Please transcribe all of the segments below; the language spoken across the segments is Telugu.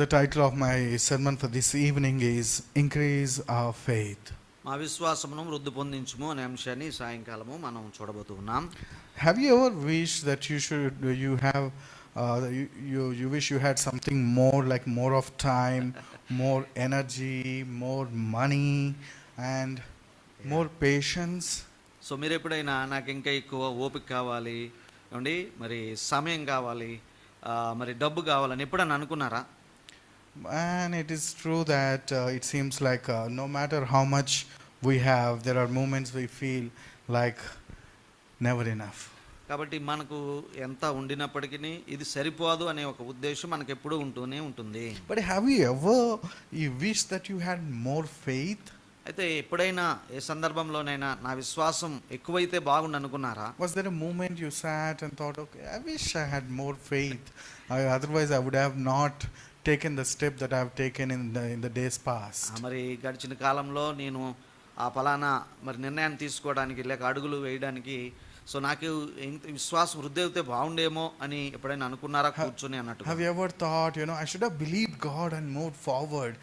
The title of my sermon for this evening is Increase Our Faith. మా విశ్వాసమును వృద్ధి పొందించుము అనే అంశాన్ని సాయంకాలము మనం చూడబోతున్నాం. Have you ever wished that you have you wish you had something more, like more of time, more energy, more money and more patience? So మీరు ఎప్పుడైనా నాకు ఇంకా ఎక్కువ ఓపిక కావాలి, ఏమండి మరి సమయం కావాలి, మరి డబ్బు కావాలని ఎప్పుడన్నా అనుకున్నారా? And it is true that it seems like no matter how much we have, there are moments we feel like never enough. కాబట్టి మనకు ఎంత ఉండినప్పటికీ ఇది సరిపోదు అనే ఒక ఉద్దేశం మనకు ఎప్పుడూ ఉంటూనే ఉంటుంది. But have you ever wished that you had more faith? అయితే ఎప్పుడైనా ఏ సందర్భంలోనైనా నా విశ్వాసం ఎక్కువైతే బాగుండు అనుకున్నారా? Was there a moment you sat and thought, okay, I wish I had more faith, otherwise I would have not taken the step that I have taken in the days past? మరి గడిచిన కాలంలో నేను ఆ ఫలానా మరి నిర్ణయాన్ని తీసుకోవడానికి లేక అడుగులు వేయడానికి సో నాకు ఇంత విశ్వాసం వృద్ధి అయితే బాగుండేమో అని ఎప్పుడైనా అనుకున్నారా కూర్చొని అన్నట్టు? Have you ever thought, I should have believed God and moved forward,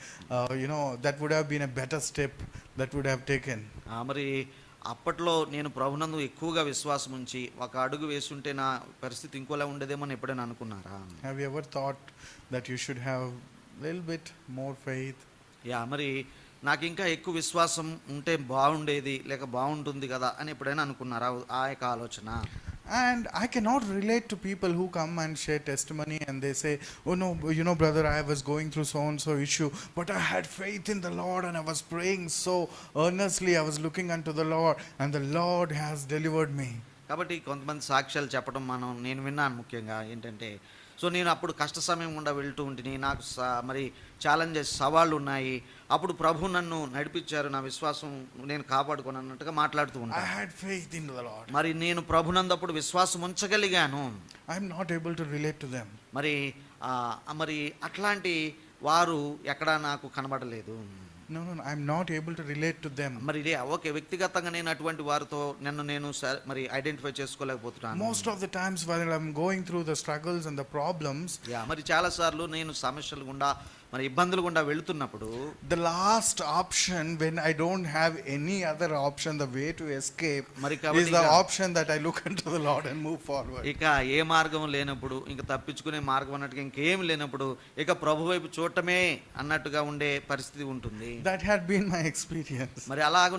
that would have been a better step that would have taken? మరి అప్పట్లో నేను ప్రభునందు ఎక్కువగా విశ్వాసం ఉంచి ఒక అడుగు వేసుంటే నా పరిస్థితి ఇంకోలా ఉండేదేమో అని ఎప్పుడైనా అనుకున్నారా? Have you ever thought that you should have a little bit more faith? మరి నాకు ఇంకా ఎక్కువ విశ్వాసం ఉంటే బాగుండేది లేక బాగుంటుంది కదా అని ఎప్పుడైనా అనుకున్నారా ఆ యొక్క ఆలోచన? And I cannot relate to people who come and share testimony and they say, oh no, brother, I was going through so and so issue, but I had faith in the Lord and I was praying so earnestly, I was looking unto the Lord and the Lord has delivered me. కాబట్టి కొంతమంది సాక్ష్యాలు చెప్పడం నేను విన్నాను. ముఖ్యంగా ఏంటంటే సో నేను అప్పుడు కష్ట సమయం గుండా వెళ్తూ ఉంటిని, నాకు మరి ఛాలెంజెస్ సవాళ్ళు ఉన్నాయి, అప్పుడు ప్రభు నన్ను నడిపించారు, నా విశ్వాసం నేను కాపాడుకోను అన్నట్టుగా మాట్లాడుతూ ఉంటాను. I had faith in the Lord. మరి నేను ప్రభునందు అప్పుడు విశ్వాసం ఉంచగలిగాను. I am not able to relate to them. మరి అట్లాంటి వారు ఎక్కడా నాకు కనబడలేదు. No, I am not able to relate to them. మరి ఓకే, వ్యక్తిగతంగా నేను అటువంటి వారితో నేను మరి identify చేసుకోలేకపోతున్నాను. Most of the times while I am going through the struggles and the problems, మరి చాలా సార్లు నేను సమస్యలు గుండా మరి ఇబ్బందులు గుండా వెళ్తున్నప్పుడు the last option when I don't have any other option, the way to escape is the option that I look unto the Lord and move forward. ఇక ఏ మార్గం లేనప్పుడు, ఇంకా తప్పించుకునే మార్గం అన్నట్టుగా ఇంకేం లేనప్పుడు ఇక ప్రభు వైపు చూడటమే అన్నట్టుగా ఉండే పరిస్థితి ఉంటుంది. That had been my experience. మరి అలాగ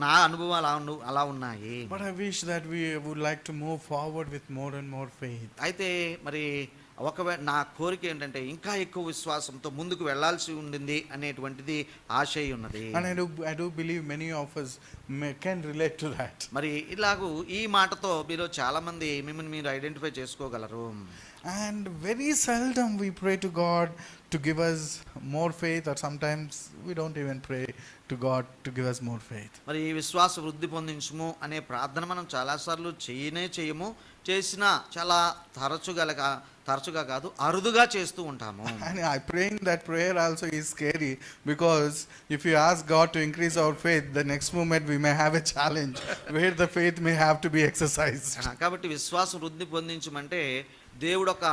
నా అనుభవాలు అలా ఉన్నాయి. But I wish that we would like to move forward with more and more faith. అయితే మరి ఒకవేళ నా కోరిక ఏంటంటే ఇంకా ఎక్కువ విశ్వాసంతో ముందుకు వెళ్లాల్సి ఉండింది అనేటువంటిది ఆశ ఉన్నది. And I do believe many of us can relate to that. మరి ఇలాగూ ఈ మాటతో మీరు చాలా మంది మిమ్మల్ని మీరు ఐడెంటిఫై చేసుకోగలరు. And very seldom we pray to God to give us more faith, or sometimes we don't even pray to God to give us more faith. మరి ఈ విశ్వాస వృద్ధి పొందించుము అనే ప్రార్థన మనం చాలాసార్లు చేయము, చేసినా చాలా తరచుగా కాదు అరుదుగా చేస్తూ ఉంటాము. And I praying that prayer also is scary, because if you ask God to increase our faith, the next moment we may have a challenge where the faith may have to be exercised. కాబట్టి విశ్వాసం వృద్ధి పొందించమంటే దేవుడు ఒక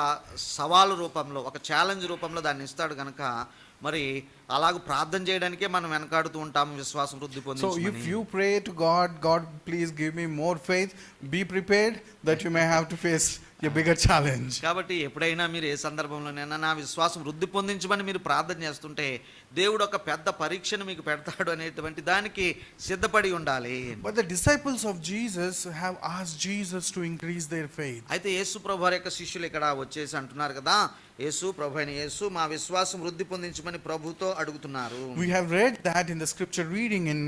సవాలు రూపంలో, ఒక ఛాలెంజ్ రూపంలో దాన్ని ఇస్తాడు కనుక మరి అలాగ ప్రార్థన చేయడానికే మనం వెనకాడుతూ ఉంటాము విశ్వాసం వృద్ధి పొందించమని. So if you pray to God, please give me more faith, be prepared that you may have to face a bigger challenge. కాబట్టి ఎప్పుడైనా మీరు ఏ సందర్భంలోనైనా నా విశ్వాసం వృద్ధి పొందించమని మీరు ప్రార్థన చేస్తుంటే దేవుడు ఒక పెద్ద పరీక్షను మీకు పెడతాడు అనేటువంటి దానికి సిద్ధపడి ఉండాలి. But the disciples of Jesus have asked Jesus to increase their faith. అయితే యేసు ప్రభు వారి యొక్క శిష్యులు ఇక్కడ వచ్చేసి అంటున్నారు కదా, ప్రభు అయిన యేసు మా విశ్వాసం వృద్ధి పొందించమని ప్రభుతో అడుగుతున్నారు. We have read that in the scripture reading in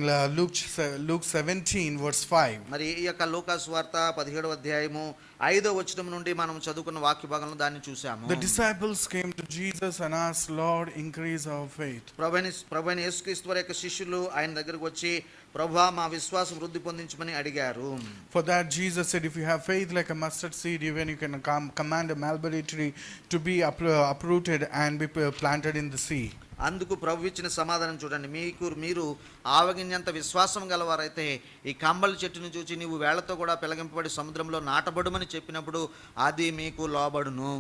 Luke 17 verse 5. మరి ఈ యొక్క లూకా సువార్త 17వ అధ్యాయము 5వ వచనం నుండి మనం చదువుకున్న వాక్య భాగంలో దాన్ని చూసాము. The disciples came to Jesus and asked, Lord, increase our faith. ప్రభువైన యేసుక్రీస్తు వారి యొక్క శిష్యులు ఆయన దగ్గరకు వచ్చి, ప్రభువా మా విశ్వాసం వృద్ధి పొందించమని అడిగారు. For that Jesus said, if you have faith like a mustard seed, even you can command a mulberry tree to be uprooted and be planted in the sea. అందుకు ప్రభు ఇచ్చిన సమాధానం చూడండి, మీరు ఆవగింజంత విశ్వాసం గలవారైతే ఈ కంబళి చెట్టును చూచి నీవు వేళ్లతో కూడా పెలగింపబడి సముద్రంలో నాటబడుమని చెప్పినప్పుడు అది మీకు లోబడును.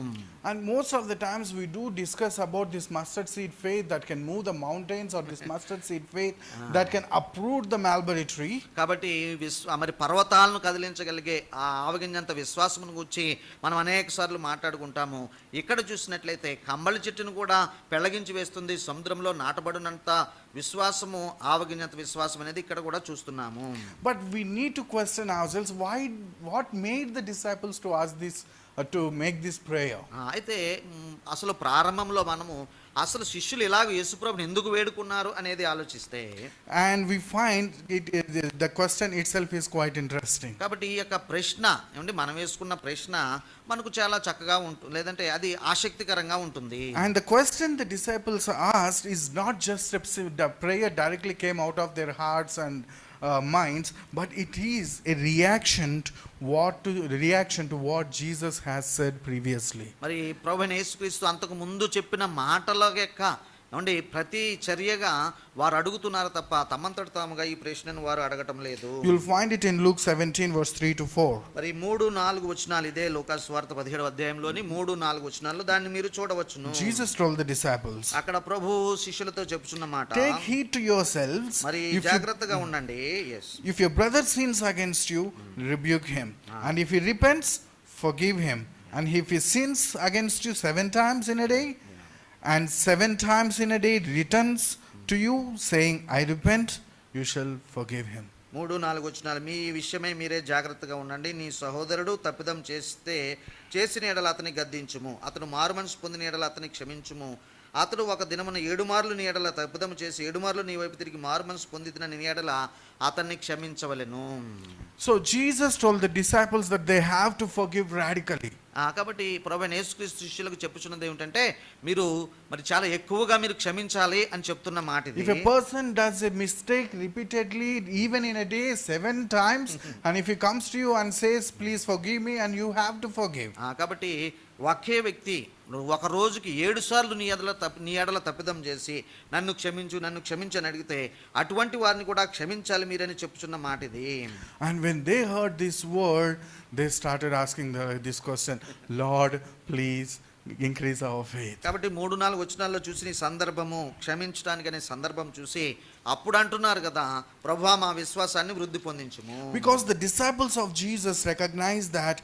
And most of the times we do discuss about this mustard seed faith that can move the mountains, or this mustard seed faith that can uproot the mulberry tree. కాబట్టి మరి పర్వతాలను కదిలించగలిగే ఆ ఆవగింజంత విశ్వాసమును గురించి మనం అనేక సార్లు మాట్లాడుకుంటాము. ఇక్కడ చూసినట్లయితే కంబళి చెట్టును కూడా పెళ్లగించి వేస్తుంది, సముద్రంలో నాటబడినంత విశ్వాసము ఆవగింజంత విశ్వాసం అనేది ఇక్కడ కూడా చూస్తున్నాము. But we need to question ourselves, what made the disciples to ask this, to make this prayer? అయితే అసలు ప్రారంభంలో మనము అసలు శిష్యులు ఇలాగ యేసుప్రభుని ఎందుకు వేడుకున్నారు అనేది ఆలోచిస్తే, and we find the question itself is quite interesting. కాబట్టి ఈ యొక్క ప్రశ్న ఏమంటే మనం వేసుకున్న ప్రశ్న మనకు చాలా చక్కగా ఉంటుంది, లేదంటే అది ఆసక్తికరంగా ఉంటుంది. And the question the disciples asked is not just the prayer directly came out of their hearts and minds, but it is a reaction to what Jesus has said previously. మరి ప్రభువైన యేసుక్రీస్తు అంతకు ముందు చెప్పిన మాటల యొక్క ఏమండి ప్రతి చర్యగా వారు అడుగుతున్నారు తప్ప తమంతట తాముగా ఈ ప్రశ్నను వారు అడగటం లేదు. You'll find it in Luke 17 verse 3 to 4. మరి 3-4 వచనాలు ఇదే లూకాసు సువార్త 17వ అధ్యాయంలోని 3-4 వచనాల్లో దాన్ని మీరు చూడవచ్చును. Jesus told the disciples, అక్కడ ప్రభు శిష్యులతో చెప్తున్న మాట, take heed to yourselves, మరి జాగ్రత్తగా ఉండండి. if your brother sins against you, rebuke him, and if he repents, forgive him, and if he sins against you 7 times in a day, and 7 times in a day returns to you saying, I repent, you shall forgive him. 3-4 వచనాలు, మీ విషయమై మీరే జాగ్రత్తగా ఉండండి. నీ సహోదరుడు తప్పిదం చేసిన ఎడల అతని గద్దించుము, అతను మారు మనసు పొందిన ఎడల అతని క్షమించుము. అతడు ఒక దినమున 7 మార్లు నీ ఎడల తప్పిదం చేసి 7 మార్లు నీ వైపు తిరిగి మారు మనసు పొందిన నీ ఎడల అతన్ని క్షమించవలెను. So Jesus told the disciples that they have to forgive radically. కాబట్టి ప్రభువైన యేసుక్రీస్తు శిష్యులకు చెప్పుచున్నది ఏమిటంటే మీరు మరి చాలా ఎక్కువగా మీరు క్షమించాలి అని చెప్తున్న మాట ఇది. If a person does a mistake repeatedly, even in a day 7 times, and if he comes to you and says, please forgive me, and you have to forgive. కాబట్టి ఒకే వ్యక్తి ఒక రోజుకి 7 సార్లు నీ ఎడల తప్పిదం చేసి నన్ను క్షమించు అని అడిగితే అటువంటి వారిని కూడా క్షమించాలి మీరని చెప్పుచున్న మాట ఇది. And when they heard this word, they started asking this question, Lord, please increase our faith. కాబట్టి 3-4 వచనాల్లో చూసిన ఈ సందర్భము క్షమించడానికి అనే సందర్భం చూసి అప్పుడు అంటున్నారు కదా, ప్రభువా మా విశ్వాసాన్ని వృద్ధి పొందించుము. Because the disciples of Jesus recognized that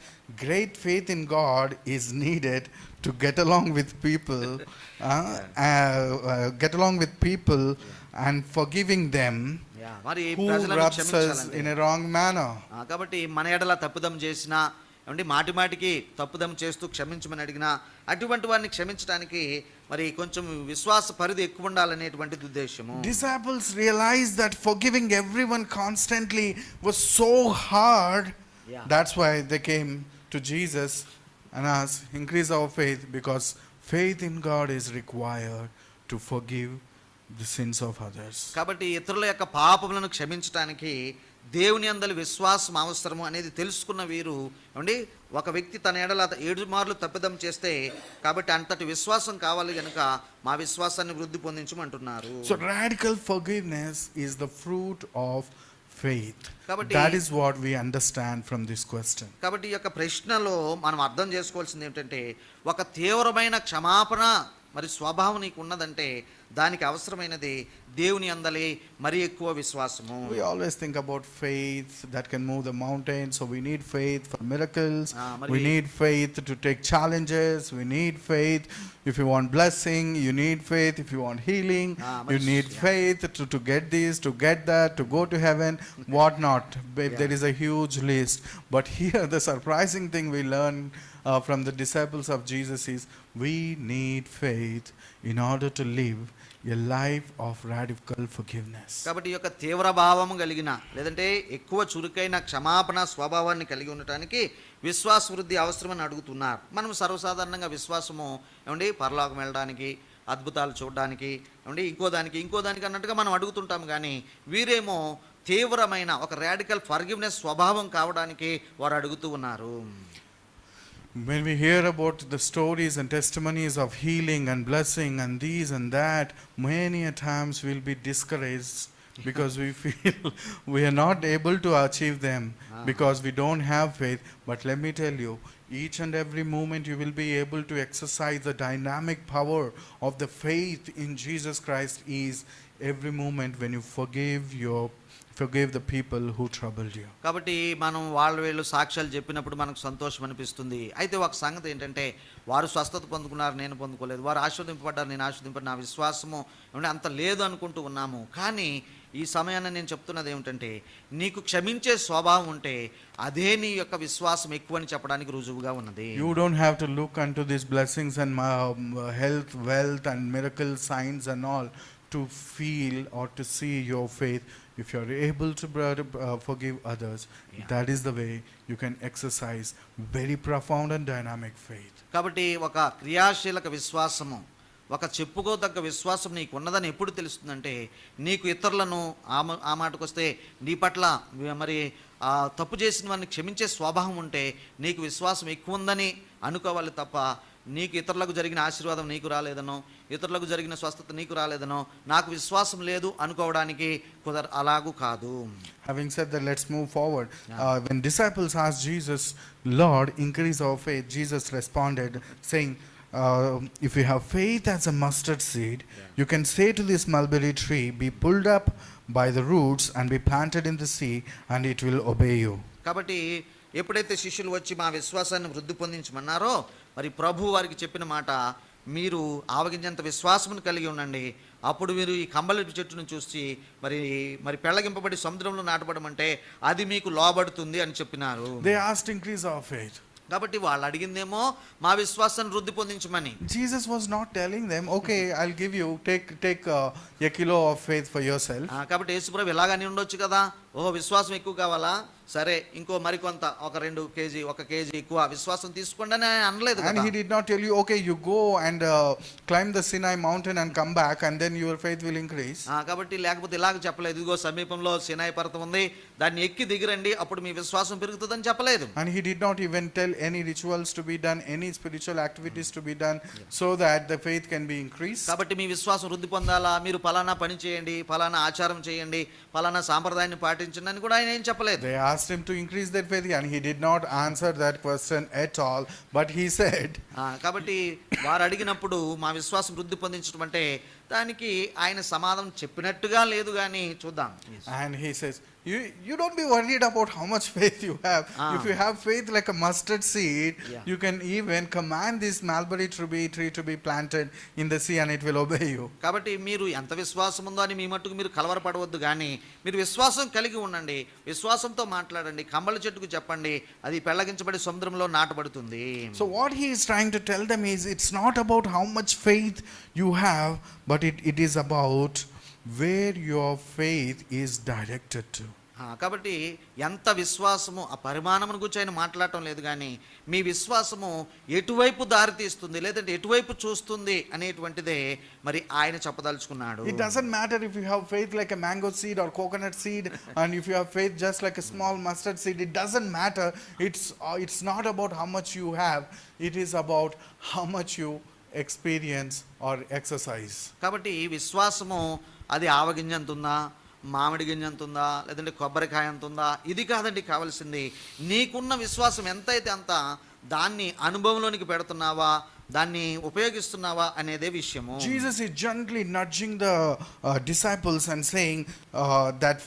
great faith in God is needed to get along with people, and forgiving them who rubs us in a wrong manner. కాబట్టి మన ఎడల తప్పుదం చేసినా ఏమంటే మాటికి తప్పుదం చేస్తూ క్షమించమని అడిగినా అటువంటి వారిని క్షమించడానికి మరి కొంచెం విశ్వాస పరిధి ఎక్కువ ఉండాలనేటువంటిది ఉద్దేశము. Disciples realized that forgiving everyone constantly was so hard. That's why they came to Jesus and asked, increase our faith, because faith in God is required to forgive the sins of others. కాబట్టి ఇతరుల యొక్క పాపములను క్షమించడానికి దేవుని యందలి విశ్వాసం అవసరము అనేది తెలుసుకున్న వీరు ఏమండి ఒక వ్యక్తి తన ఎడల 7 మార్లు తప్పిదం చేస్తే కాబట్టి అంతటి విశ్వాసం కావాలి గనుక మా విశ్వాసాన్ని వృద్ధి పొందించమంటున్నారు. So radical forgiveness is the fruit of faith. That is what we understand from this question. కాబట్టి ఈ యొక్క ప్రశ్నలో మనం అర్థం చేసుకోవాల్సింది ఏంటంటే ఒక తీవ్రమైన క్షమాపణ మరి స్వభావం నీకు ఉన్నదంటే దానికి అవసరమైనది దేవుని యందలి మరి ఎక్కువ విశ్వాసము. We always think about faith that can move the mountains, so we need faith for miracles, we need faith to take challenges, we need faith if you want blessing, you need faith if you want healing, you need faith to get this, to get that, to go to heaven, what not. There is a huge list, but here the surprising thing we learn from the disciples of Jesus is we need faith in order to live a life of radical forgiveness. కాబట్టి ఈ యొక్క తీవ్ర భావము కలిగిన లేదంటే ఎక్కువ చురుకైన క్షమాపణ స్వభావాన్ని కలిగి ఉండటానికి విశ్వాస వృద్ధి అవసరమని అడుగుతున్నారు. మనం సర్వసాధారణంగా విశ్వాసము ఏమండి పరలోకం వెళ్ళడానికి, అద్భుతాలు చూడడానికి, ఏమండి ఇంకో దానికి అన్నట్టుగా మనం అడుగుతుంటాం. కానీ వీరేమో తీవ్రమైన ఒక రాడికల్ ఫర్గివ్నెస్ స్వభావం కావడానికి వారు అడుగుతూ ఉన్నారు. When we hear about the stories and testimonies of healing and blessing and these and that, many a times we'll be discouraged because we feel we are not able to achieve them because we don't have faith. But let me tell you, each and every moment you will be able to exercise the dynamic power of the faith in Jesus Christ is every moment when you forgive the people who troubled you. కాబట్టి మనం వీళ్ళు సాక్ష్యాలు చెప్పినప్పుడు మనకు సంతోషం అనిపిస్తుంది. అయితే ఒక సంగతి ఏంటంటే, వారు స్వస్థత పొందుకున్నారు, నేను పొందుకోలేదు. వారు ఆశీర్వదింపబడ్డారు, నేను ఆశీర్వదింపబడి నా విశ్వాసము అంత లేదు అనుకుంటూ ఉన్నాము. కానీ ఈ సమయాన్ని నేను చెప్తున్నది ఏమిటంటే, నీకు క్షమించే స్వభావం ఉంటే అదే నీ యొక్క విశ్వాసం ఎక్కువని చెప్పడానికి రుజువుగా ఉన్నది. You don't have to look unto these blessings and health, wealth and miracle signs and all to feel or to see your faith. If you are able to forgive others, that is the way you can exercise very profound and dynamic faith. కాబట్టి ఒక క్రియాశీలక విశ్వాసము, ఒక చెప్పుకోదగ్గ విశ్వాసం నీకు ఉన్నదని ఎప్పుడు తెలుస్తుందంటే, నీకు ఇతరులను ఆ మాటకొస్తే నీ పట్ల మరి తప్పు చేసిన వారిని క్షమించే స్వభావం ఉంటే నీకు విశ్వాసం ఎక్కువ ఉందని అనుకోవాలి తప్ప, నీకు ఇతరులకు జరిగిన ఆశీర్వాదం నీకు రాలేదనో, ఇతరులకు జరిగిన స్వస్థత నీకు రాలేదనో, నాకు విశ్వాసం లేదు అనుకోవడానికి అలాగూ కాదు. Having said that, let's move forward. When disciples asked Jesus, Lord, increase our faith, Jesus responded saying, if you have faith as a mustard seed, you can say to this mulberry tree, be pulled up by the roots and be planted in the sea, and it will obey you. కాబట్టి ఎప్పుడైతే శిష్యులు వచ్చి మా విశ్వాసాన్ని వృద్ధి పొందించమన్నారో, మరి ప్రభు వారికి చెప్పిన మాట, మీరు ఆవగింజంత విశ్వాసమును కలిగి ఉండండి, అప్పుడు మీరు ఈ కంబలి చెట్టును చూసి మరి పెళ్ళగింపబడి సముద్రంలో నాటబడమంటే అది మీకు లోబడుతుంది అని చెప్పినారు. They asked increase our faith. కాబట్టి వాళ్ళు అడిగిందేమో మా విశ్వాసాన్ని వృద్ధి పొందించమని. Jesus was not telling them, okay, I'll give you, take a kilo of faith for yourself. కాబట్టి యేసుప్రభు ఇలాగని ఉండొచ్చు కదా, ఓహో విశ్వాసం ఎక్కువ కావాలా, సరే ఇంకో మరికొంత ఒక 1 కేజీ ఎక్కువ విశ్వాసం తీసుకోండి అని అనలేదు. And he did not tell you, okay, you go and climb the Sinai mountain and come back and then your faith will increase. కాబట్టి లేకపోతే ఇలాగ చెప్పలేదు, ఇదిగో సమీపంలో సినాయి పర్వతం ఉంది, దాన్ని ఎక్కి దిగిరండి అప్పుడు మీ విశ్వాసం పెరుగుతుందని చెప్పలేదు. And he did not even tell any rituals to be done, any spiritual activities to be done so that the faith can be increased. కాబట్టి మీ విశ్వాసం వృద్ధి పొందాలా, మీరు ఫలానా పని చేయండి, ఫలానా ఆచారం చేయండి, ఫలానా సాంప్రదాయాన్ని పాటించండి అని కూడా ఆయన ఏం చెప్పలేదు. They asked him to increase their faith and he did not answer that question at all, but he said, కాబట్టి వారు అడిగినప్పుడు మా విశ్వాసం వృద్ధి పొందించడం అంటే దానికి ఆయన సమాధానం చెప్పినట్టుగా లేదు, కానీ చూద్దాం. And he says, you don't be worried about how much faith you have. If you have faith like a mustard seed, you can even command this mulberry tree to be planted in the sea and it will obey you. కాబట్టి మీరు ఎంత విశ్వాసం ఉందో అని మీ మట్టుకు మీరు కలవరపడవద్దు, కానీ మీరు విశ్వాసం కలిగి ఉండండి, విశ్వాసంతో మాట్లాడండి, కంబళ చెట్టుకు చెప్పండి, అది పెళ్ళగించబడి సముద్రంలో నాటబడుతుంది. So what he is trying to tell them is, it's not about how much faith you have, but it is about where your faith is directed to. కాబట్టి ఎంత విశ్వాసము ఆ పరిమాణమును గురించి ఆయన మాట్లాడటం లేదు, కానీ మీ విశ్వాసము ఎటువైపు దారి తీస్తుంది లేదంటే ఎటువైపు చూస్తుంది అనేటువంటిదే మరి ఆయన చెప్పదలుచుకున్నాడు. It doesn't matter if you have faith like a mango seed or coconut seed and if you have faith just like a small mustard seed, it doesn't matter. It's not about how much you have, it is about how much you experience or exercise. కాబట్టి విశ్వాసము అది ఆవగింజ ఎంత ఉందా, మామిడి గింజ ఎంత ఉందా, లేదంటే కొబ్బరికాయ ఎంత ఉందా, ఇది కాదండి కావాల్సింది. నీకున్న విశ్వాసం ఎంతైతే అంత దాన్ని అనుభవంలోనికి పెడుతున్నావా, దాన్ని ఉపయోగిస్తున్నావా అనేదే విషయము. Jesus is gently nudging the disciples and saying that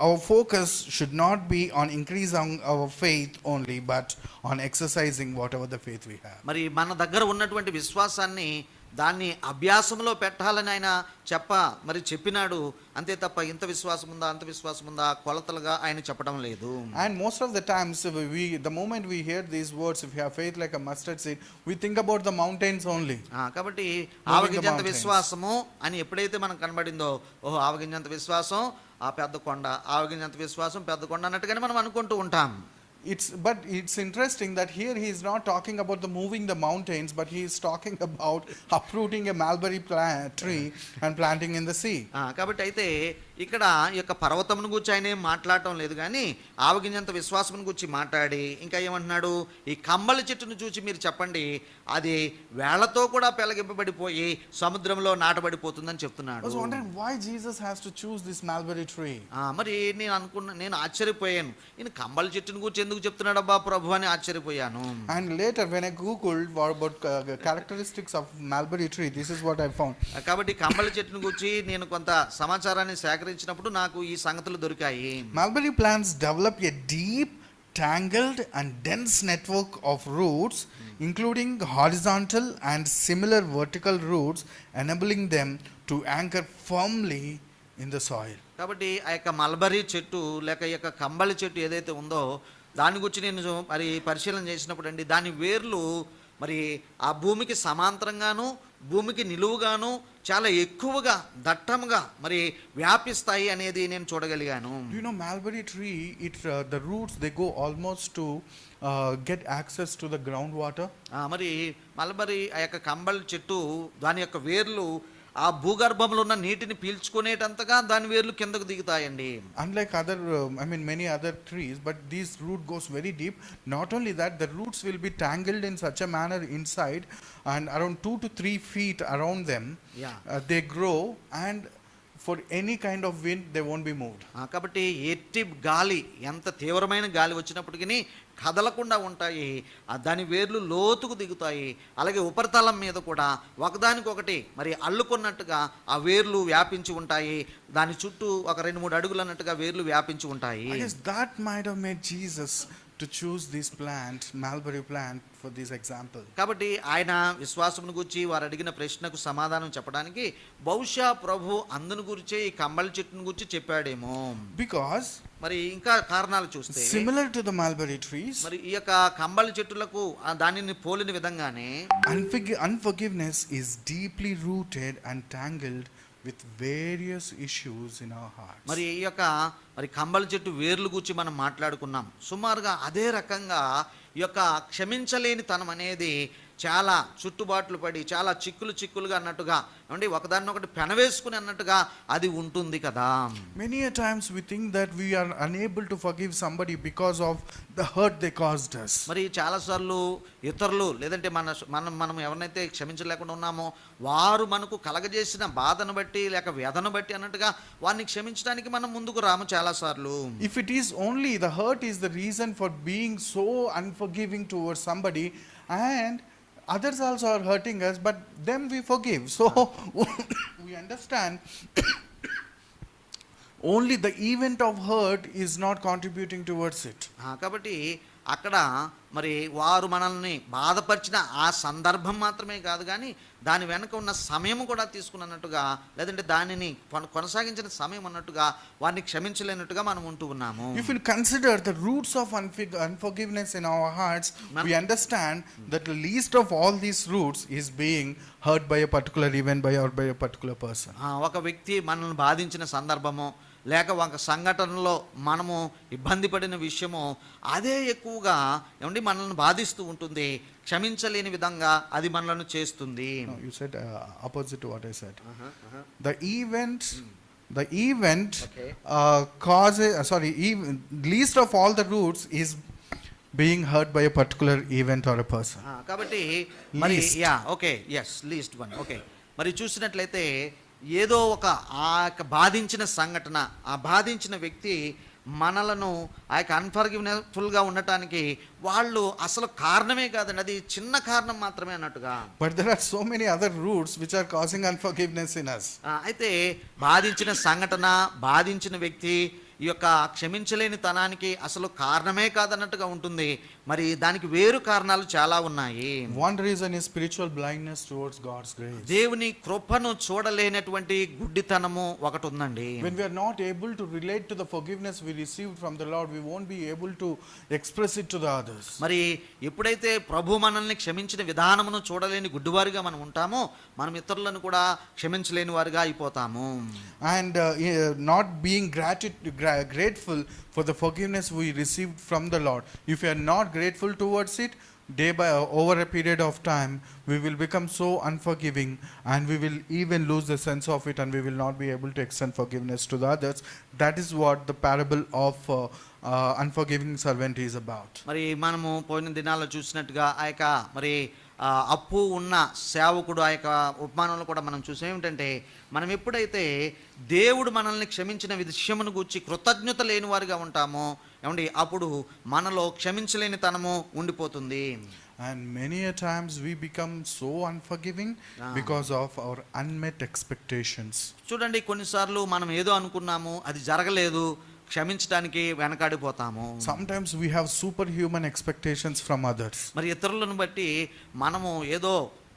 our focus should not be on increasing our faith only, but on exercising whatever the faith we have. మరి మన దగ్గర ఉన్నటువంటి విశ్వాసాన్ని దాన్ని అభ్యాసంలో పెట్టాలని ఆయన మరి చెప్పినాడు, అంతే తప్ప ఇంత విశ్వాసం ఉందా అంత విశ్వాసం ఉందా కొలతలుగా ఆయన చెప్పడం లేదు. And most of the times the moment we hear these words, if you have faith like a mustard seed, we think about the mountains only. కాబట్టి ఆవగింజంత విశ్వాసము అని ఎప్పుడైతే మనకు కనబడిందో, ఓహో ఆవగింజంత విశ్వాసం ఆ పెద్ద కొండ, ఆవగింజంత విశ్వాసం పెద్ద కొండ అన్నట్టుగానే మనం అనుకుంటూ ఉంటాం. But it's interesting that here he is not talking about the moving the mountains, but he is talking about uprooting a mulberry tree and planting in the sea. కాబట్టి అయితే ఇక్కడ ఈ యొక్క పర్వతమును గురించి ఆయన ఏం మాట్లాడటం లేదు, కానీ ఆవగింజంత విశ్వాసమును గురించి మాట్లాడి ఇంకా ఏమంటున్నాడు, ఈ కంబళి చెట్టును చూసి మీరు చెప్పండి, అది వేళ్లతో కూడా పెళ్ళగింపబడిపోయి సముద్రంలో నాటబడిపోతుందని చెప్తున్నాడు. I was wondering why Jesus has to choose this mulberry tree. మరి నేను ఆశ్చర్యపోయాను, ఈయన కంబళి చెట్టును గురించి ఎందుకు చెప్తున్నాడు అబ్బా ప్రభు అని ఆశ్చర్యపోయాను. And later when I googled about characteristics of mulberry tree, this is what I found. కాబట్టి కంబళి చెట్టును గురించి నేను కొంత సమాచారాన్ని సేకరించినప్పుడు నాకు ఈ సంగతులు దొరికాయి. Mulberry plants develop a deep, tangled and dense network of roots, including horizontal and similar vertical roots, enabling them to anchor firmly in the soil. కాబట్టి ఆ యొక్క మల్బరీ చెట్టు లేక ఈ యొక్క కంబళి చెట్టు ఏదైతే ఉందో దాని గురించి నేను మరి పరిశీలన చేసినప్పుడు అండి, దాని వేర్లు మరి ఆ భూమికి సమాంతరంగాను భూమికి నిలువుగాను చాలా ఎక్కువగా దట్టంగా మరి వ్యాపిస్తాయి అనేది నేను చూడగలిగాను. You know, mulberry tree, the roots they go almost to get access to the groundwater. మరి మల్బరీ ఆ యొక్క కంబళి చెట్టు దాని యొక్క వేర్లు ఆ భూగర్భంలో ఉన్న నీటిని పీల్చుకునేటంతగా దాని వేర్లు కిందకు దిగుతాయండి. Unlike other many other trees, but this root goes very deep. Not only that, the roots will be tangled in such a manner inside, and around 2 to 3 feet around them. They grow, and for any kind of wind they won't be moved. కాబట్టి ఎట్టి గాలి ఎంత తీవ్రమైన గాలి వచ్చినప్పటికీ కదలకుండా ఉంటాయి. దాని వేర్లు లోతుకు దిగుతాయి. అలాగే ఉపరితలం మీద కూడా ఒకదానికొకటి మరి అల్లుకున్నట్టుగా ఆ వేర్లు వ్యాపించి ఉంటాయి. దాని చుట్టూ ఒక 2-3 అడుగులు అన్నట్టుగా వేర్లు వ్యాపించి ఉంటాయి. I guess that might have made Jesus to choose this plant, mulberry plant, for this example. కాబట్టి ఆయన విశ్వాసమును గురించి వారు అడిగిన ప్రశ్నకు సమాధానం చెప్పడానికి బహుశా ప్రభు అందును గురించే ఈ కంబళి చెట్టును గురించి చెప్పాడేమో. Because మరి ఇంకా కారణాలు చూస్తే similar to the mulberry trees, మరి ఈ యొక్క కంబళి చెట్టులకు దానిని పోలిన విధంగానే unforgiveness is deeply rooted and tangled with various issues in our hearts. మరి ఈ యొక్క మరి కంబళి చెట్టు వేర్లు గురించి మనం మాట్లాడుకున్నాం. సుమారుగా అదే రకంగా ఈ యొక్క క్షమించలేని తనం అనేది చాలా చుట్టుబాట్లు పడి చాలా చిక్కులుగా అన్నట్టుగా అంటే ఒకదాన్నొకటి పెనవేసుకుని అన్నట్టుగా అది ఉంటుంది కదా. Many a times we think that we are unable to forgive somebody because of the hurt they caused us. మరి చాలాసార్లు ఇతరులు లేదంటే మనం ఎవరినైతే క్షమించలేకుండా ఉన్నామో వారు మనకు కలగజేసిన బాధను బట్టి లేక వేదన బట్టి అన్నట్టుగా వారిని క్షమించడానికి మనం ముందుకు రాము చాలాసార్లు. If it is only the hurt is the reason for being so unforgiving towards somebody, and others also are hurting us, but them we forgive. So we understand only the event of hurt is not contributing towards it. కాబట్టి అక్కడ మరి వారు మనల్ని బాధపరిచిన ఆ సందర్భం మాత్రమే కాదు కానీ దాని వెనక ఉన్న సమయం కూడా తీసుకున్నట్టుగా లేదంటే దానిని కొనసాగించిన సమయం అన్నట్టుగా వారిని క్షమించలేనట్టుగా మనం ఉంటూ ఉన్నాము. If we consider the roots of unforgiveness in our hearts, we understand that the least of all these roots is being hurt by a particular event by a particular person. ఒక వ్యక్తి మనల్ని బాధించిన సందర్భము లేక ఒక సంఘటనలో మనము ఇబ్బంది పడిన విషయము అదే ఎక్కువగా ఏమండి మనల్ని బాధిస్తూ ఉంటుంది. క్షమించలేని విధంగా అది మనల్ని చేస్తుంది. No, you said opposite to what I said. The event causes least of all the roots is being hurt by a particular event or a person. కాబట్టి మరి లీస్ట్ వన్. మరి చూసినట్లయితే ఏదో ఒక ఆ యొక్క బాధించిన సంఘటన ఆ బాధించిన వ్యక్తి మనలను ఆ యొక్క అన్ఫర్గివ్నెస్ఫుల్గా ఉండటానికి వాళ్ళు అసలు కారణమే కాదండి, అది చిన్న కారణం మాత్రమే అన్నట్టుగా. But there are so many other roots which are causing unforgiveness in us. అయితే బాధించిన సంఘటన బాధించిన వ్యక్తి ఈ యొక్క క్షమించలేని తనానికి అసలు కారణమే కాదన్నట్టుగా ఉంటుంది. మరి దానికి వేరు కారణాలు చాలా ఉన్నాయి. One reason is spiritual blindness towards God's grace. దేవుని కృపను చూడలేనటువంటి గుడ్డితనము ఒకటి ఉందండి. When we are not able to relate to the forgiveness we received from the Lord, we won't be able to express it to the others. మరి ఎప్పుడైతే ప్రభు మనల్ని క్షమించిన విధానమును చూడలేని గుడ్డివారిగా మనం ఉంటామో మనం ఇతరులను కూడా క్షమించలేని వారిగా అయిపోతాము. And not being grateful for the forgiveness we received from the Lord. If we are not grateful towards it, over a period of time, we will become so unforgiving, and we will even lose the sense of it, and we will not be able to extend forgiveness to the others. That is what the parable of unforgiving servant is about. మరి మనము పోయిన దినాల్లో చూసినట్టుగా ఆ యొక్క మరి అప్పు ఉన్న సేవకుడు ఆ యొక్క ఉపమానంలో కూడా మనం చూసాం. ఏమిటంటే మనం ఎప్పుడైతే దేవుడు మనల్ని క్షమించిన విషయమును గూర్చి కృతజ్ఞత లేని వారిగా ఉంటామో ఏమండి, అప్పుడు మనలో క్షమించలేని తనము ఉండిపోతుంది. And many a times we become so unforgiving because of our unmet expectations. చూడండి, కొన్నిసార్లు మనం ఏదో అనుకున్నాము, అది జరగలేదు, క్షమించడానికి వెనకాడిపోతాము. Sometimes we have superhuman expectations from others. మరి ఇతరులను బట్టి మనము ఏదో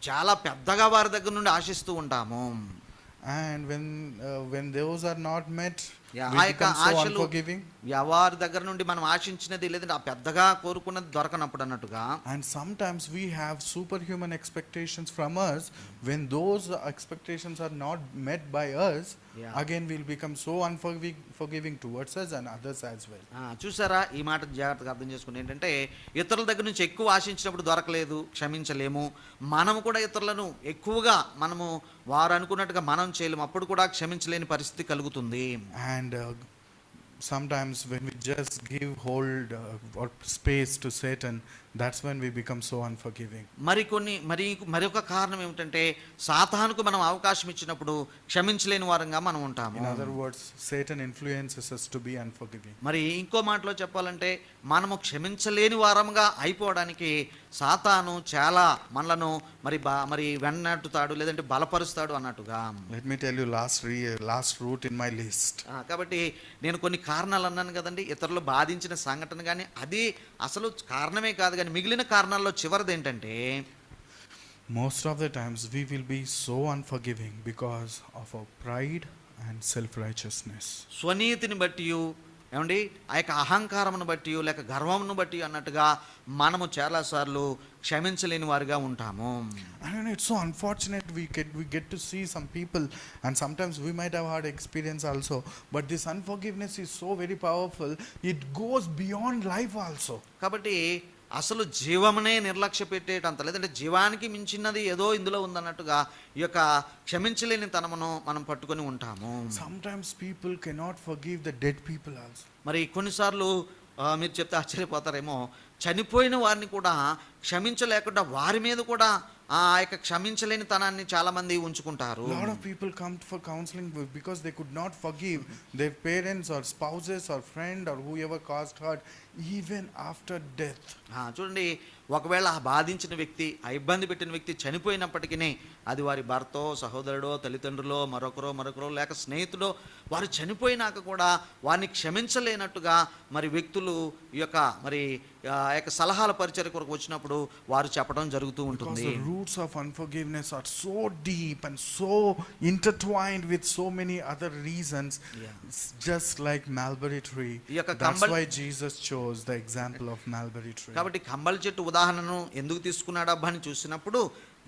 చాలా పెద్దగా వారి దగ్గర నుండి ఆశిస్తూ ఉంటాము. And when those are not met, ఆ యొక్క ఆశలు వారి దగ్గర నుండి మనం ఆశించినది లేదంటే ఆ పెద్దగా కోరుకున్నది దొరకనప్పుడు అన్నట్టుగా. And sometimes we have superhuman expectations from us. When those expectations are not met by us, again we'll become so unforgiving towards us and others as well. చూసారా, ఈ మాట జాగ్రత్తగా అర్థం చేసుకుని ఏంటంటే ఇతరుల దగ్గర నుంచి ఎక్కువ ఆశించినప్పుడు దొరకలేదు, క్షమించలేము. మనము కూడా ఇతరులను ఎక్కువగా మనము వారు అనుకున్నట్టుగా మనం చేయలేము, అప్పుడు కూడా క్షమించలేని పరిస్థితి కలుగుతుంది. And sometimes when we just give hold or space to Satan, that's when we become so unforgiving. మరొక కారణం ఏమిటంటే సాతానుకు మనం అవకాశం ఇచ్చినప్పుడు క్షమించలేని వారంగా మనం ఉంటాము. In other words, Satan influences us to be unforgiving. మరి ఇంకో మాటలో చెప్పాలంటే మనము క్షమించలేని వారంగా అయిపోవడానికి సాతాను చాలా మనలను మరి వెన్నట్టుతాడు, లేదంటే బలపరుస్తాడు అన్నట్టుగా. Let me tell you last route in my list. కాబట్టి నేను కొన్ని కారణాలు అన్నాను కదండి, ఇతరులు బాధించిన సంఘటన కానీ అది అసలు కారణమే కాదు, కానీ మిగిలిన కారణాల్లో చివరిది ఏంటంటే most of the times we will be so unforgiving because of our pride and self-righteousness. స్వనీతిని బట్టి ఏమండి, ఆ యొక్క అహంకారమును బట్టి లేక గర్వమును బట్టి అన్నట్టుగా మనము చాలాసార్లు క్షమించలేని వారిగా ఉంటాము. And it's so unfortunate we get to see some people, and sometimes we might have had experience also, but this unforgiveness is so very powerful, it goes beyond life also. కాబట్టి అసలు జీవమునే నిర్లక్ష్య పెట్టేటంత, లేదంటే జీవానికి మించినది ఏదో ఇందులో ఉందన్నట్టుగా ఈ యొక్క క్షమించలేని తనమును మనం పట్టుకొని ఉంటాము. Sometimes people cannot forgive the dead people also. మరి కొన్నిసార్లు మీరు చెప్తే ఆశ్చర్యపోతారేమో, చనిపోయిన వారిని కూడా క్షమించలేకుండా వారి మీద కూడా ఆ యొక్క క్షమించలేని తనాన్ని చాలా మంది ఉంచుకుంటారు. Lot of people come for counseling because they could not forgive their parents or spouses or friend or whoever caused hurt even after death. చూడండి, ఒకవేళ ఆ బాధించిన వ్యక్తి, ఆ ఇబ్బంది పెట్టిన వ్యక్తి చనిపోయినప్పటికీ అది వారి భర్తో, సహోదరుడో, తల్లిదండ్రులో, మరొకరో లేక స్నేహితుడో, వారు చనిపోయినాక కూడా వారిని క్షమించలేనట్టుగా మరి వ్యక్తులు ఈ యొక్క సలహాల పరిచర్య కొరకు వచ్చినప్పుడు వారు చెప్పడం జరుగుతూ ఉంటుంది. The roots of unforgiveness are so deep and so intertwined with so many other reasons. It's just like mulberry tree. That's why Jesus chose the example of mulberry tree. కాబట్టి కంబళ చెట్టు ఉదాహరణను ఎందుకు తీసుకున్నాడు అబ్బా అని చూసినప్పుడు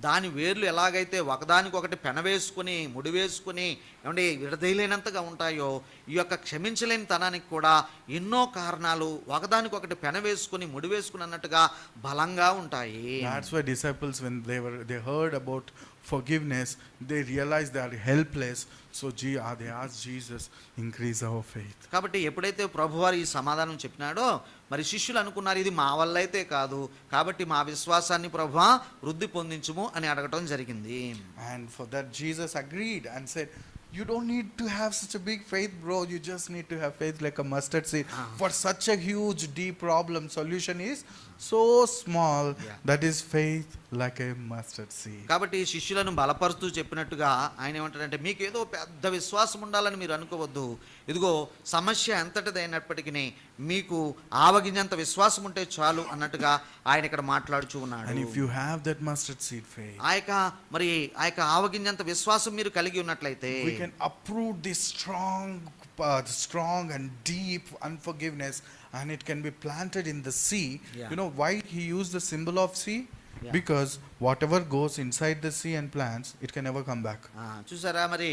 దాని వేర్లు ఎలాగైతే ఒకదానికొకటి పెనవేసుకుని ముడివేసుకుని ఏమంటే విడదీయలేనంతగా ఉంటాయో, ఈ యొక్క క్షమించలేని తనానికి కూడా ఎన్నో కారణాలు ఒకదానికొకటి పెనవేసుకుని ముడివేసుకుని అన్నట్టుగా బలంగా ఉంటాయి. That's why disciples, when they heard about forgiveness, they realized they are helpless, so they asked Jesus, increase our faith. కాబట్టి ఎప్పుడైతే ప్రభువారు ఈ సమాధానం చెప్పినాడో మరి శిష్యులు అనుకున్నారు ఇది మా వల్ల అయితే కాదు, కాబట్టి మా విశ్వాసాన్ని ప్రభువా వృద్ధి పొందించుము అని అడగటం జరిగింది. And for that Jesus agreed and said, you don't need to have such a big faith, bro. You just need to have faith like a mustard seed. For such a huge, deep problem, solution is so small. That is faith like a mustard seed. కాబట్టి శిష్యులను బలపరుస్తూ చెప్పినట్టుగా ఆయన ఏమంటారంటే, మీకు ఏదో పెద్ద విశ్వాసం ఉండాలని మీరు అనుకోవద్దు. ఇదిగో సమస్య ఎంతటిదైనప్పటికీ మీకు ఆవగింజంత విశ్వాసం ఉంటే చాలు అన్నట్టుగా ఆయన ఇక్కడ మాట్లాడుచూ ఉన్నాడు. And if you have that mustard seed faith, ఆ యొక్క ఆవగింజంత విశ్వాసం మీరు కలిగి ఉన్నట్లయితే we can uproot this strong and deep unforgiveness, and it can be planted in the sea. You know why he used the symbol of sea? Because whatever goes inside the sea and plants, it can never come back. చూసారా, మరి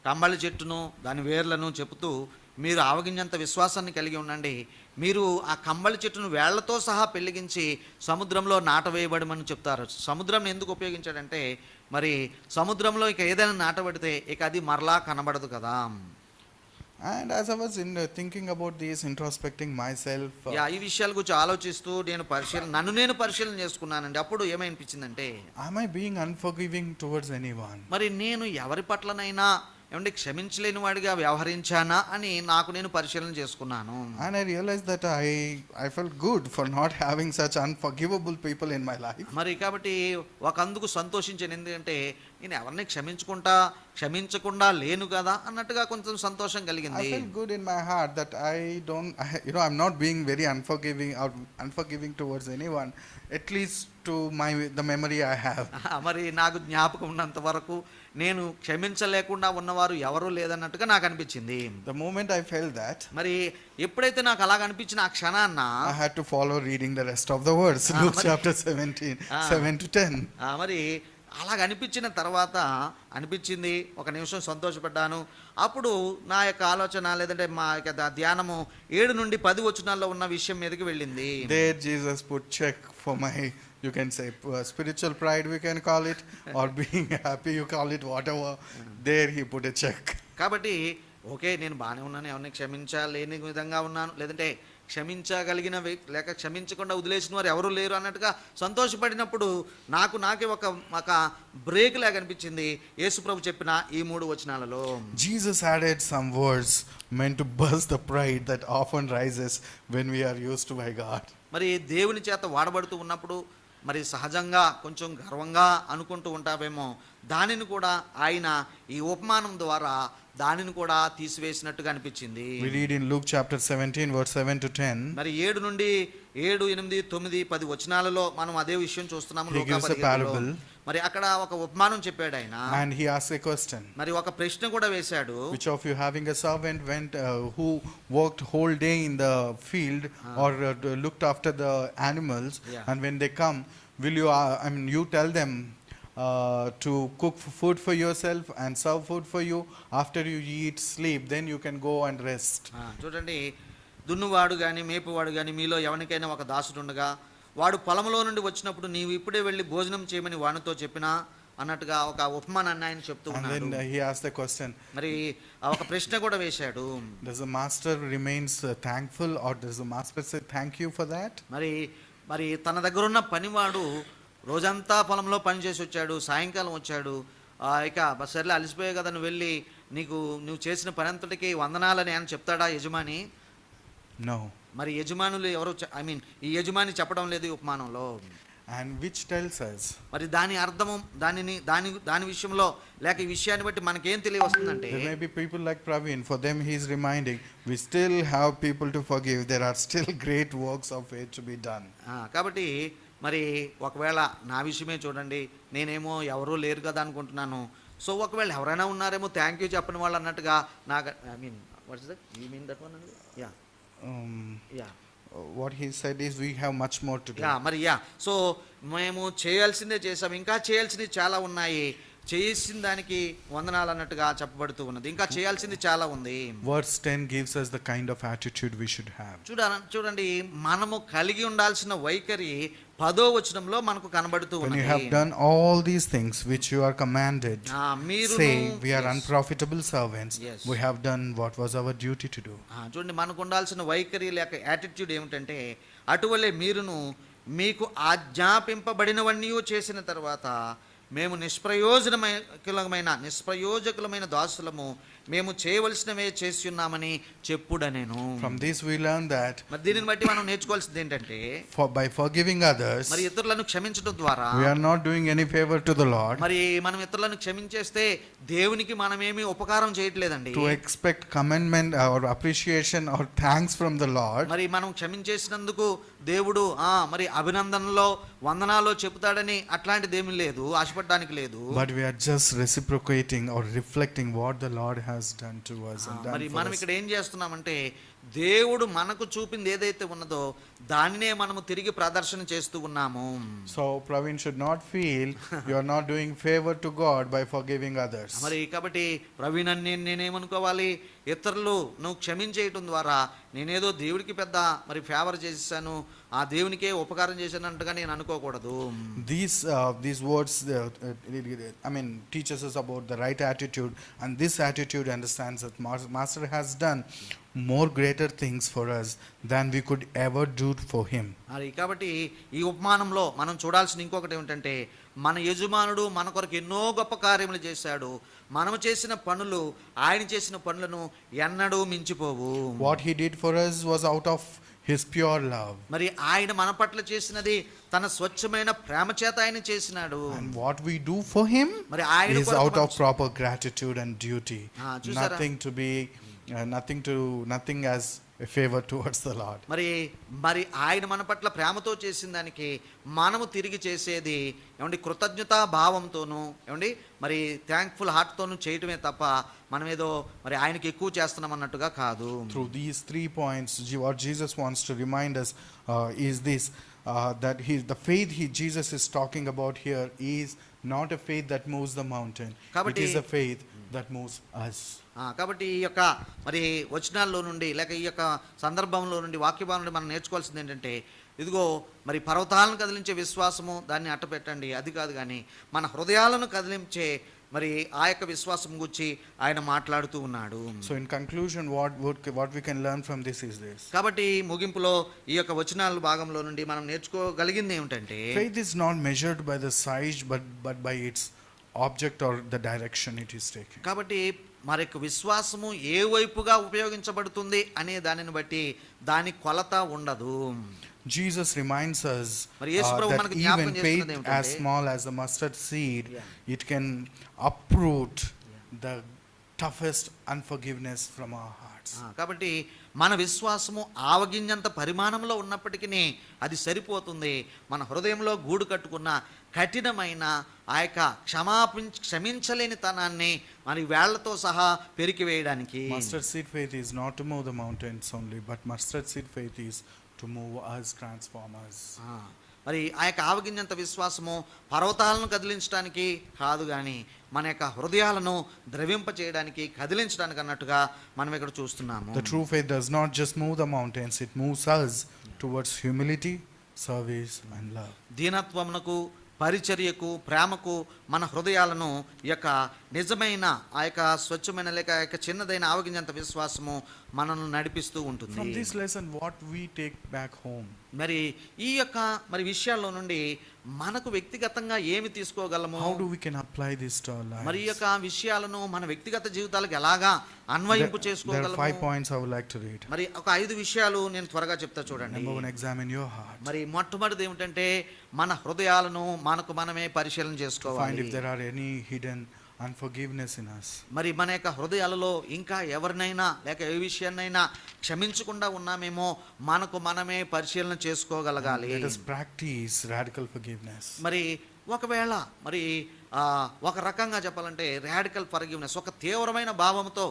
కంబళి చెట్టును దాని వేర్లను చెబుతూ మీరు ఆవగింజంత విశ్వాసాన్ని కలిగి ఉండండి. మీరు ఆ కంబళి చెట్టును వేళ్లతో సహా పెళ్లిగించి సముద్రంలో నాటవేయబడమని చెప్తారు. సముద్రం ఎందుకు ఉపయోగించాడంటే, మరి సముద్రంలో ఇక ఏదైనా నాటబడితే ఇక అది మరలా కనబడదు కదా. And as I was thinking about this, introspecting myself, ఈ విషయాల గురించి ఆలోచిస్తూ నన్ను నేను పరిశీలన చేసుకున్నానండి. అప్పుడు ఏమనిపించిందంటే, am I being unforgiving towards anyone? మరి నేను ఎవరి పట్లనైనా ఏమంటే క్షమించలేని వాడిగా వ్యవహరించానా అని నాకు నేను పరిశీలన చేసుకున్నాను. And I realized that I felt good for not having such unforgivable people in my life. మరి కాబట్టి ఒకందుకు సంతోషించాను. ఎందుకంటే నేను ఎవరిని క్షమించకుండా లేను కదా అన్నట్టుగా కొంచెం సంతోషం కలిగింది. I felt good in my heart that I'm not being very unforgiving towards anyone, at least to the memory I have. మరి నాకు జ్ఞాపకం ఉన్నంత వరకు నేను క్షమించలేకుండా ఉన్నవారు ఎవరూ లేదన్నట్టుగా నాకు అనిపించింది. The moment I felt that, మరి ఎప్పుడైతే నాకు అలాగ అనిపించిన ఆ క్షణాన్న I had to follow reading the rest of the words, Luke chapter 17, 7 to 10. మరి అలాగ అనిపించిన తర్వాత అనిపించింది, ఒక నిమిషం సంతోషపడ్డాను. అప్పుడు నా యొక్క ఆలోచన లేదంటే మా యొక్క ధ్యానము 7 నుండి 10 వచనాల్లో ఉన్న విషయం మీదకి వెళ్ళింది. There Jesus put check for my, you can say, spiritual pride we can call it, or being happy you call it, whatever. There he put a check. కాబట్టి ఓకే, నేను బాగానే ఉన్నాను, ఎవరిని క్షమించలేని విధంగా ఉన్నాను, లేదంటే క్షమించగలిగిన లేక క్షమించకుండా వదిలేసిన వారు ఎవరు లేరు అన్నట్టుగా సంతోషపడినప్పుడు నాకే ఒక బ్రేక్ లాగా అనిపించింది యేసుప్రభు చెప్పిన ఈ 3 వచనాలలో. Jesus added some words meant to burst the pride that often rises when we are used to by God. మరి దేవుని చేత వాడబడుతూ ఉన్నప్పుడు మరి సహజంగా కొంచెం గర్వంగా అనుకుంటూ ఉంటావేమో, దానిని కూడా ఆయన ఈ ఉపమానం ద్వారా దానిని కూడా తీసివేసినట్టుగా అనిపించింది. We read in Luke chapter 17 verse 7 to 10. మరి 7 నుండి 7, 8, 9, 10 వచనాలలో మనం అదే విషయం చూస్తున్నాము. He gives a parable. మరి అక్కడ ఒక ఉపమానం చెప్పాడు ఆయన. And he asks a question. మరి ఒక ప్రశ్న కూడా వేశాడు. Which of you having a servant who worked whole day in the field or looked after the animals, and when they come, will you you tell them to cook food for yourself and serve food for you, after you eat, sleep, then you can go and rest. చూడండి, దున్నువాడు కానీ మేపువాడు కానీ మీలో ఎవరికైనా ఒక దాసుడు ఉండగా వాడు పొలంలో నుండి వచ్చినప్పుడు నీవు ఇప్పుడే వెళ్ళి భోజనం చేయమని వానితో చెప్పినా అన్నట్టుగా ఒక ఉపమానాన్ని ఆయన చెప్తూ ఉన్నాడు. And then he asked the question, మరి ఒక ప్రశ్న కూడా వేశాడు. Does the master remains thankful, or does the master say thank you for that? మరి తన దగ్గర ఉన్న పనివాడు రోజంతా పొలంలో పనిచేసి వచ్చాడు, సాయంకాలం వచ్చాడు, ఇక సర్లే అలసిపోయావు కదా, నువ్వు వెళ్ళి నువ్వు చేసిన పని అంతటికి వందనాలని ఆయన చెప్తాడా యజమాని? No. మరి యజమానులు ఎవరు, ఈ యజమాని చెప్పడం లేదు ఈ ఉపమానంలో. And which tells us, మరి దాని అర్థము దాని విషయంలో లేక ఈ విషయాన్ని బట్టి మనకేం తెలియవస్తుందంటే, there may be people like Praveen, for them he is reminding, we still have people to forgive, there are still great works of faith to be done. కాబట్టి మరి ఒకవేళ నా విషయమే చూడండి, నేనేమో ఎవరూ లేరు కదా అనుకుంటున్నాను. సో ఒకవేళ ఎవరైనా ఉన్నారేమో థ్యాంక్ యూ చెప్పని వాళ్ళు అన్నట్టుగా నాకు what is that, you mean that one? What he said is we have much more to do. So మేము చేయాల్సిందే చేసాం, ఇంకా చేయాల్సినవి చాలా ఉన్నాయి, చేసిన దానికి వందనాలు అన్నట్టుగా చెప్పబడుతూ ఉన్నది, ఇంకా చేయాల్సింది చాలా ఉంది. Verse 10 gives us the kind of attitude we should have. చూడండి, మనము కలిగి ఉండాల్సిన వైఖరి 10వ వచనంలో మనకు కనబడుతూ ఉన్నది. When you have done all these things which you are commanded, say we are unprofitable servants, we have done what was our duty to do. చూడండి, మనకు ఉండాల్సిన వైఖరి లేక యాటిట్యూడ్ ఏమిటంటే, అటువలే మీరును మీకు ఆజ్ఞాపింపబడినవన్నీ చేసిన తర్వాత మేము నిష్ప్రయోజకులమైన దాసులము, మేము చేయవలసినవే చేసి ఉన్నామని చెప్పుడనేను. From this we learn that, మరి దీనిని బట్టి మనం నేర్చుకోవాల్సింది ఏంటంటే, by forgiving others, మరి ఇతరులను క్షమించడం ద్వారా we are not doing any favor to the Lord. మరి మనం ఇతరులను క్షమించేస్తే దేవునికి మనమేమి ఉపకారం చేయట్లేదండి. To expect commendment or appreciation or thanks from the Lord, మరి మనం క్షమించేసినందుకు దేవుడు మరి అభినందనలో వందనాలో చెబుతాడని అట్లాంటిదేమీ లేదు, ఆశపడడానికి లేదు. But we are just reciprocating or reflecting what the Lord has done to us and done మరి for మనం us. ఇక్కడ ఏం చేస్తున్నామంటే, దేవుడు మనకు చూపింది ఏదైతే ఉన్నదో దానినే మనము తిరిగి ప్రదర్శన చేస్తూ ఉన్నాము. So Praveen should not feel you are not doing favor to God by forgiving others. మరి కాబట్టి ప్రవీణ్ అని నేనేమనుకోవాలి, ఇతరులు నువ్వు క్షమించేయటం ద్వారా నేనేదో దేవుడికి పెద్ద మరి ఫేవర్ చేసేసాను, ఆ దేవునికే ఉపకారం చేశాను అంటగా నేను అనుకోకూడదు. These words teaches us about the right attitude, and this attitude understands that Master has done more greater things for us than we could ever do for him. మరి కాబట్టి ఈ ఉపమానంలో మనం చూడాల్సిన ఇంకొకటి ఏమిటంటే, మన యజమానుడు మన కొరకు ఎన్నో గొప్ప కార్యములు చేశాడు, మనము చేసిన పనులు ఆయన చేసిన పనులను ఎన్నడూ మించిపోవు. What he did for us was out of his pure love. మరి ఆయన మన పట్ల చేసినది తన స్వచ్ఛమైన ప్రేమ చేత ఆయన చేసినాడు. And what we do for him మరి ఆయన is out of proper gratitude and duty. చూసారా? Nothing as a favor towards the Lord. మరి ఆయన మన పట్ల ప్రేమతో చేసిన దానికి మనము తిరిగి చేసేది ఏమండి కృతజ్ఞతా భావంతోను, ఏమండి మరి థ్యాంక్ఫుల్ హార్ట్తోను చేయటమే తప్ప మనం ఏదో మరి ఆయనకి ఎక్కువ చేస్తున్నాం అన్నట్టుగా కాదు. Through these 3 points, what Jesus wants to remind us is this, that the faith Jesus is talking about here is not a faith that moves the mountain. It is a faith that moves us. కాబట్టి ఈ యొక్క మరి వచనాల్లో నుండి లేక ఈ యొక్క సందర్భంలో నుండి వాక్యభావం నుండి మనం నేర్చుకోవాల్సింది ఏంటంటే, ఇదిగో మరి పర్వతాలను కదిలించే విశ్వాసము దాన్ని అట్టపెట్టండి, అది కాదు కానీ మన హృదయాలను కదిలించే మరి ఆ యొక్క విశ్వాసం గురించి ఆయన మాట్లాడుతూ ఉన్నాడు. So in conclusion, what we can learn from this is this. కాబట్టి ముగింపులో ఈ యొక్క వచనాల భాగంలో నుండి మనం నేర్చుకోగలిగింది ఏమిటంటే, faith is not measured by the size but by its object or the direction it is taking. కాబట్టి మరి యొక్క విశ్వాసము ఏ వైపుగా ఉపయోగించబడుతుంది అనే దానిని బట్టి దాని కొలత ఉండదు. Jesus reminds us that even faith as small as a mustard seed, it can uproot the toughest unforgiveness from our hearts. కాబట్టి మన విశ్వాసము ఆవగింజంత పరిమాణంలో ఉన్నప్పటికీ అది సరిపోతుంది మన హృదయంలో గూడు కట్టుకున్న కఠినమైన ఆ యొక్క క్షమించలేని తనాన్ని మరి వేళ్లతో సహా పెరికివేయడానికి. Mustard seed faith is not to move the mountains only, but mustard seed faith is to move us, transform us. మరి ఆ యొక్క ఆవగింజంత విశ్వాసము పర్వతాలను కదిలించడానికి కాదు కానీ మన యొక్క హృదయాలను ద్రవింప చేయడానికి కదిలించడానికి అన్నట్టుగా మనం ఇక్కడ చూస్తున్నాము. The true faith does not just move the mountains, it moves us towards humility, service and love. దీనత్వమునకు, పరిచర్యకు, ప్రేమకు మన హృదయాలను యొక్క నిజమైన ఆ యొక్క స్వచ్ఛమైన లేక ఆ యొక్క చిన్నదైన ఆవగింజంత విశ్వాసము మనల్ని నడిపిస్తూ ఉంటుంది. From this lesson what we take back home, మరి ఈ యొక్క మరి విషయాల్లో నుండి మనకు వ్యక్తిగతంగా ఏమి తీసుకోగలము, how do we can apply this to our lives? మరి ఈ యొక్క విషయాలను మన వ్యక్తిగత జీవితాలకు ఎలాగా అన్వయింపు చేసుకోగలము? There are 5 points I would like to read. మరి ఒక 5 విషయాలు నేను త్వరగా చెప్తా చూడండి. Number 1, examine your heart. మరి మొట్టమొదటిది ఏమిటంటే మన హృదయాలను మనకు మనమే పరిశీలన చేసుకోవాలి. Find if there are any hidden unforgiveness in us. మరి మన యొక్క హృదయాలలో ఇంకా ఎవరినైనా లేక ఏ విషయాన్నైనా క్షమించకుండా ఉన్నామేమో మనకు మనమే పరిశీలన చేసుకోగలగాలి. Let us practice radical forgiveness. మరి ఒకవేళ మరి ఒక రకంగా చెప్పాలంటే రాడికల్ ఫర్గివ్నెస్, ఒక తీవ్రమైన భావంతో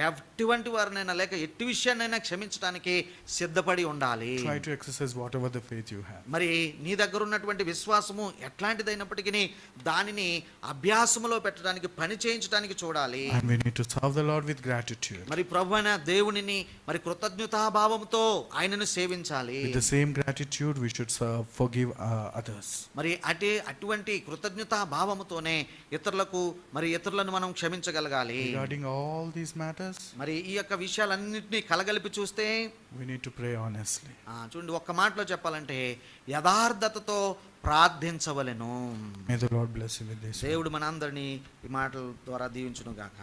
ఎటువంటి వారినైనా లేక ఎట్టి విషయాన్నైనా క్షమించడానికి సిద్ధపడి ఉండాలి. Try to exercise whatever the faith you have. మరి నీ దగ్గర ఉన్నటువంటి విశ్వాసము ఎట్లాంటిదైనప్పటికీ దానిని అభ్యాసములో పెట్టడానికి, పని చేయించడానికి చూడాలి. And we need to serve the Lord with gratitude. మరి ప్రభువైన దేవునిని మరి కృతజ్ఞతాభావంతో ఆయనను సేవించాలి. With the same gratitude we should forgive others. మరి అటువంటి కృతజ్ఞతా భావముతోనే ఇతరులను మనం క్షమించగలగాలి. Regarding all these matters, మరి ఈ యొక్క విషయాలన్నింటినీ కలగలిపి చూస్తే we need to pray honestly. చూడండి, ఒక్క మాటలో చెప్పాలంటే యథార్థతతో ప్రార్థించవలెను. May the Lord bless you with this. దేవుడు మనందరినీ ఈ మాటల ద్వారా దీవించును గాక.